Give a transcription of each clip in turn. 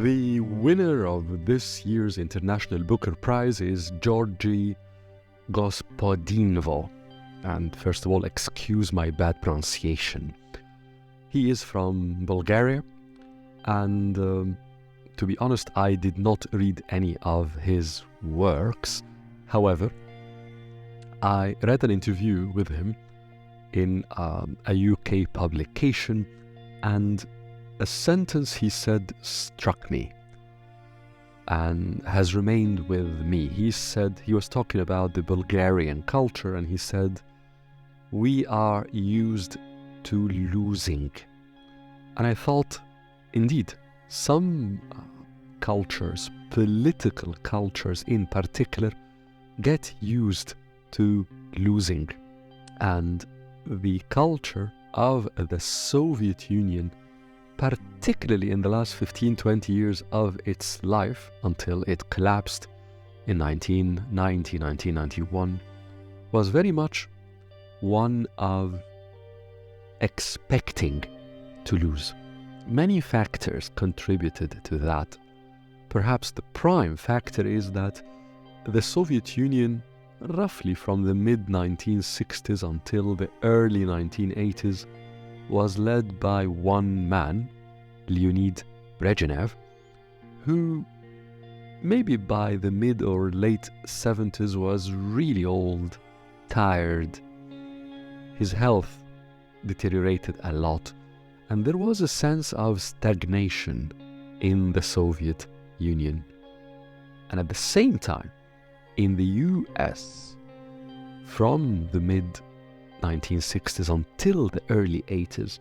The winner of this year's International Booker Prize is Georgy Gospodinov. And first of all, excuse my bad pronunciation. He is from Bulgaria, and to be honest, I did not read any of his works. However, I read an interview with him in a UK publication, and a sentence he said struck me and has remained with me. He said, he was talking about the Bulgarian culture, and he said, "We are used to losing." And I thought, indeed, some cultures, political cultures in particular, get used to losing. And the culture of the Soviet Union, particularly in the last 15-20 years of its life until it collapsed in 1990, 1991, was very much one of expecting to lose. Many factors contributed to that. Perhaps the prime factor is that the Soviet Union, roughly from the mid-1960s until the early 1980s, was led by one man, Leonid Brezhnev, who maybe by the mid or late 70s was really old, tired. His health deteriorated a lot, and there was a sense of stagnation in the Soviet Union. And at the same time, in the US, from the mid-1960s until the early 80s,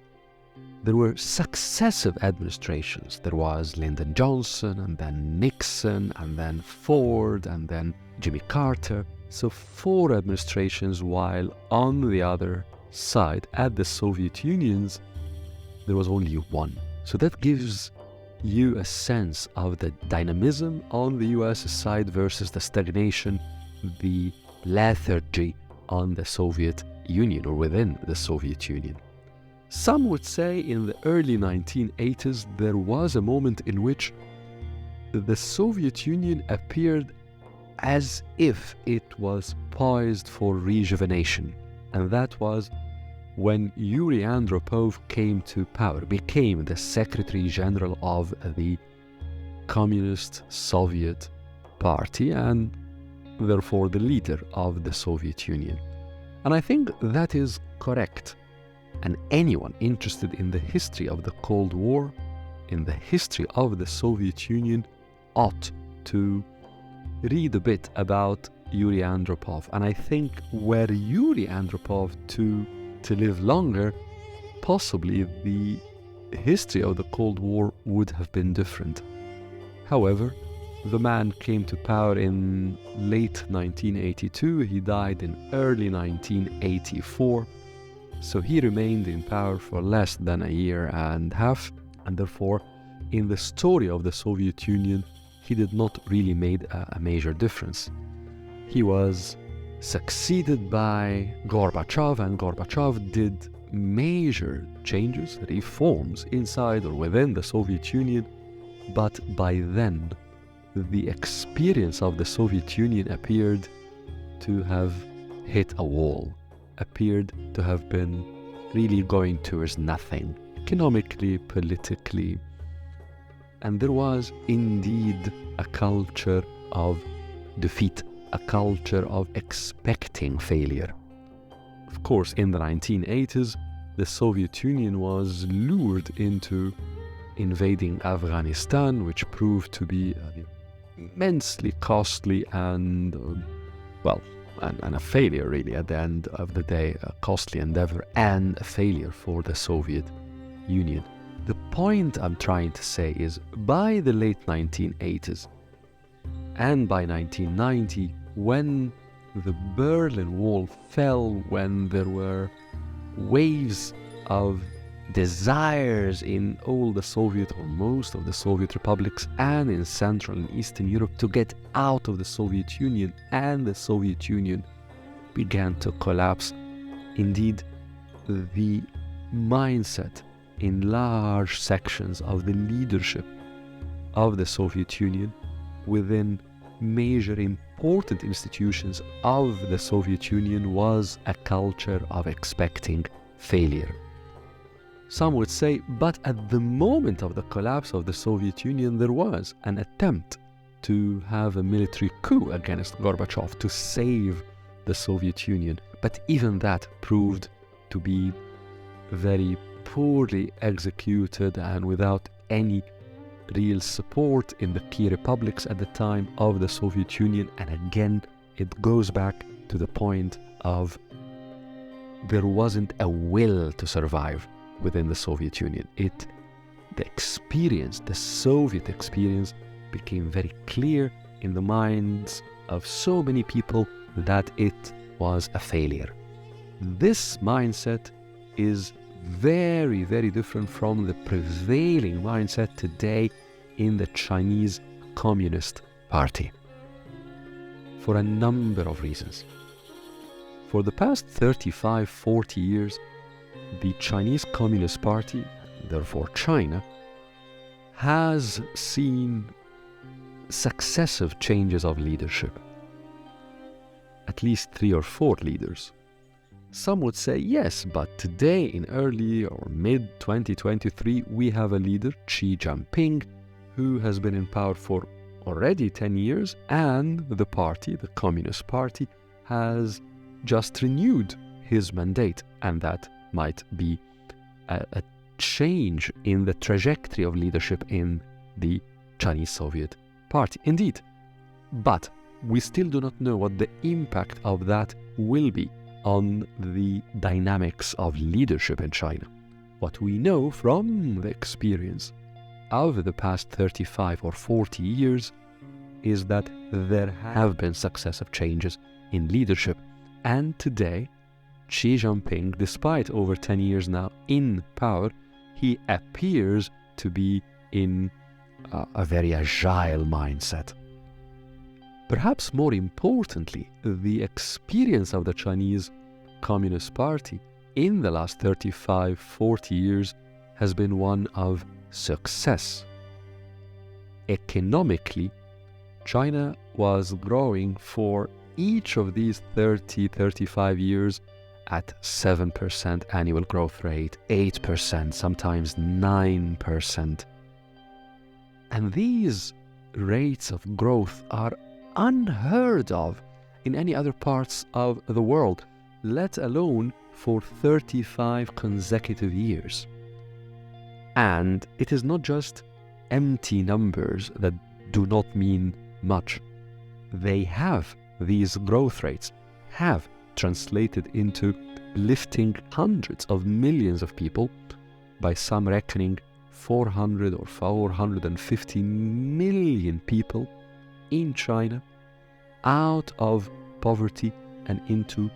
there were successive administrations. There was Lyndon Johnson, and then Nixon, and then Ford, and then Jimmy Carter. So 4 administrations, while on the other side, at the Soviet Union's, there was only one. So that gives you a sense of the dynamism on the US side versus the stagnation, the lethargy on the Soviet Union or within the Soviet Union. Some would say in the early 1980s there was a moment in which the Soviet Union appeared as if it was poised for rejuvenation, and that was when Yuri Andropov came to power, became the Secretary General of the Communist Soviet Party and therefore the leader of the Soviet Union. And I think that is correct. And anyone interested in the history of the Cold War, in the history of the Soviet Union, ought to read a bit about Yuri Andropov. And I think were Yuri Andropov to live longer, possibly the history of the Cold War would have been different. However, the man came to power in late 1982, he died in early 1984, so he remained in power for less than a year and a half, and therefore, in the story of the Soviet Union, he did not really make a major difference. He was succeeded by Gorbachev, and Gorbachev did major changes, reforms inside or within the Soviet Union, but by then the experience of the Soviet Union appeared to have hit a wall, appeared to have been really going towards nothing, economically, politically, and there was indeed a culture of defeat, a culture of expecting failure. Of course, in the 1980s, the Soviet Union was lured into invading Afghanistan, which proved to be immensely costly and, and a failure really at the end of the day, a costly endeavor and a failure for the Soviet Union. The point I'm trying to say is by the late 1980s and by 1990, when the Berlin Wall fell, when there were waves of desires in all the Soviet or most of the Soviet republics and in Central and Eastern Europe to get out of the Soviet Union, and the Soviet Union began to collapse. Indeed, the mindset in large sections of the leadership of the Soviet Union within major important institutions of the Soviet Union was a culture of expecting failure. Some would say, but at the moment of the collapse of the Soviet Union, there was an attempt to have a military coup against Gorbachev to save the Soviet Union. But even that proved to be very poorly executed and without any real support in the key republics at the time of the Soviet Union. And again, it goes back to the point of there wasn't a will to survive within the Soviet Union. The Soviet experience became very clear in the minds of so many people that it was a failure. This mindset is very, very different from the prevailing mindset today in the Chinese Communist Party for a number of reasons. For the past 35-40 years, the Chinese Communist Party, therefore China, has seen successive changes of leadership. At least 3 or 4 leaders. Some would say yes, but today in early or mid-2023 we have a leader, Xi Jinping, who has been in power for already 10 years, and the party, the Communist Party, has just renewed his mandate, and that might be a change in the trajectory of leadership in the Chinese Soviet Party. Indeed, but we still do not know what the impact of that will be on the dynamics of leadership in China. What we know from the experience of the past 35 or 40 years is that there have been successive changes in leadership, and today Xi Jinping, despite over 10 years now in power, he appears to be in a very agile mindset. Perhaps more importantly, the experience of the Chinese Communist Party in the last 35-40 years has been one of success. Economically, China was growing for each of these 30-35 years at 7% annual growth rate, 8%, sometimes 9%. And these rates of growth are unheard of in any other parts of the world, let alone for 35 consecutive years. And it is not just empty numbers that do not mean much. These growth rates have translated into lifting hundreds of millions of people, by some reckoning 400 or 450 million people in China, out of poverty and into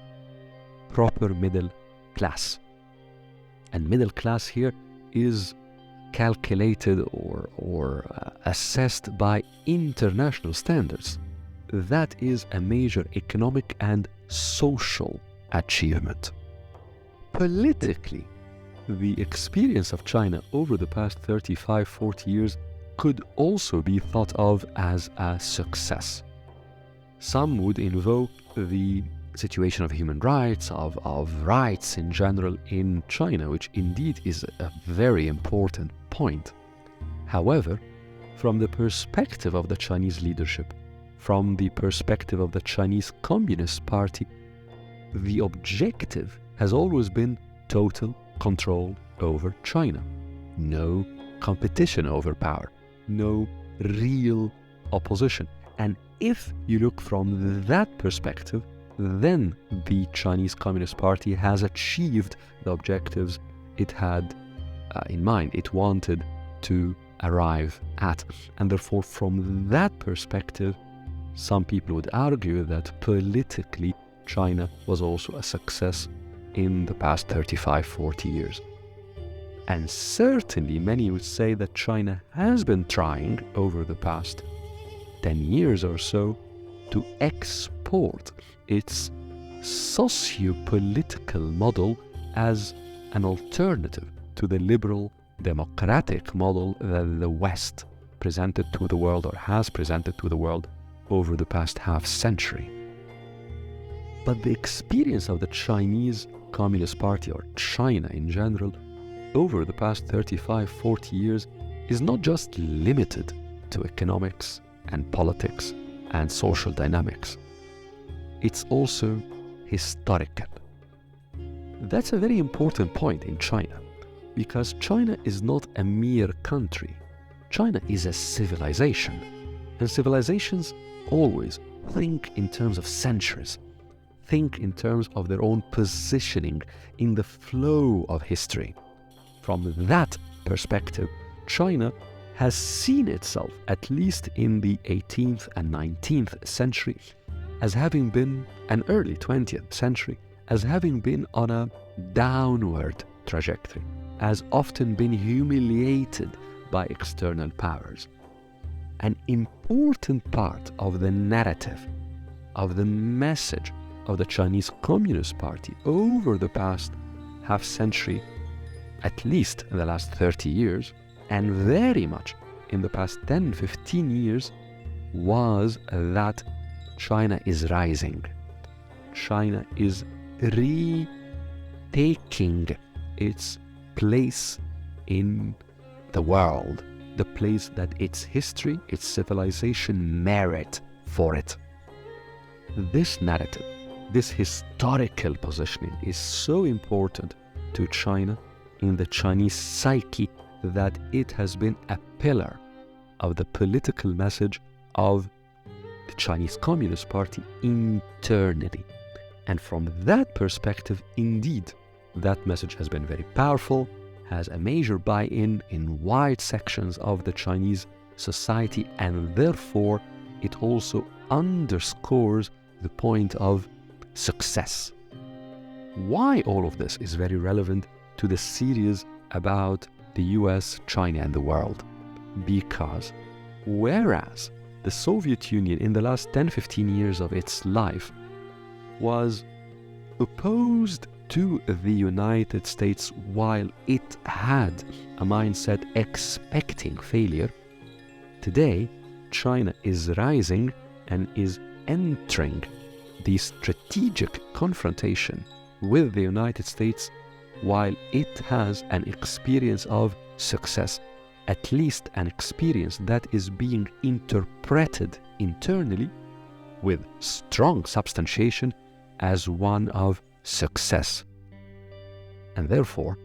proper middle class. And middle class here is calculated or assessed by international standards. That is a major economic and social achievement. Politically, the experience of China over the past 35-40 years could also be thought of as a success. Some would invoke the situation of human rights, of rights in general in China, which indeed is a very important point. However, from the perspective of the Chinese leadership, from the perspective of the Chinese Communist Party, the objective has always been total control over China. No competition over power, no real opposition. And if you look from that perspective, then the Chinese Communist Party has achieved the objectives it had in mind, it wanted to arrive at. And therefore, from that perspective, some people would argue that politically China was also a success in the past 35-40 years. And certainly many would say that China has been trying over the past 10 years or so to export its socio-political model as an alternative to the liberal democratic model that the West presented to the world or has presented to the world over the past half century. But the experience of the Chinese Communist Party, or China in general, over the past 35-40 years is not just limited to economics and politics and social dynamics. It's also historical. That's a very important point in China, because China is not a mere country. China is a civilization, and civilizations always think in terms of centuries, think in terms of their own positioning in the flow of history. From that perspective, China has seen itself, at least in the 18th and 19th century, as having been, and early 20th century, as having been on a downward trajectory, has often been humiliated by external powers. An important part of the narrative, of the message of the Chinese Communist Party over the past half century, at least in the last 30 years, and very much in the past 10-15 years, was that China is rising. China is retaking its place in the world, the place that its history, its civilization merit for it. This narrative, this historical positioning is so important to China in the Chinese psyche that it has been a pillar of the political message of the Chinese Communist Party internally. And from that perspective, indeed, that message has been very powerful, has a major buy-in in wide sections of the Chinese society, and therefore it also underscores the point of success. Why all of this is very relevant to the series about the US, China, and the world? Because whereas the Soviet Union in the last 10-15 years of its life was opposed to the United States while it had a mindset expecting failure, today China is rising and is entering the strategic confrontation with the United States while it has an experience of success, at least an experience that is being interpreted internally with strong substantiation as one of success. And therefore,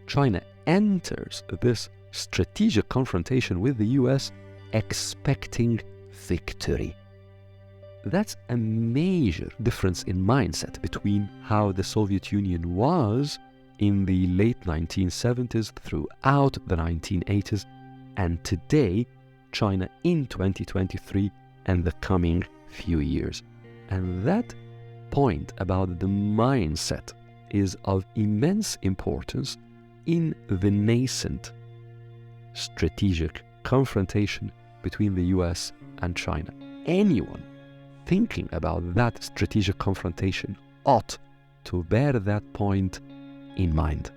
China enters this strategic confrontation with the US expecting victory. That's a major difference in mindset between how the Soviet Union was in the late 1970s throughout the 1980s and today, China in 2023 and the coming few years. And that point about the mindset is of immense importance in the nascent strategic confrontation between the US and China. Anyone thinking about that strategic confrontation ought to bear that point in mind.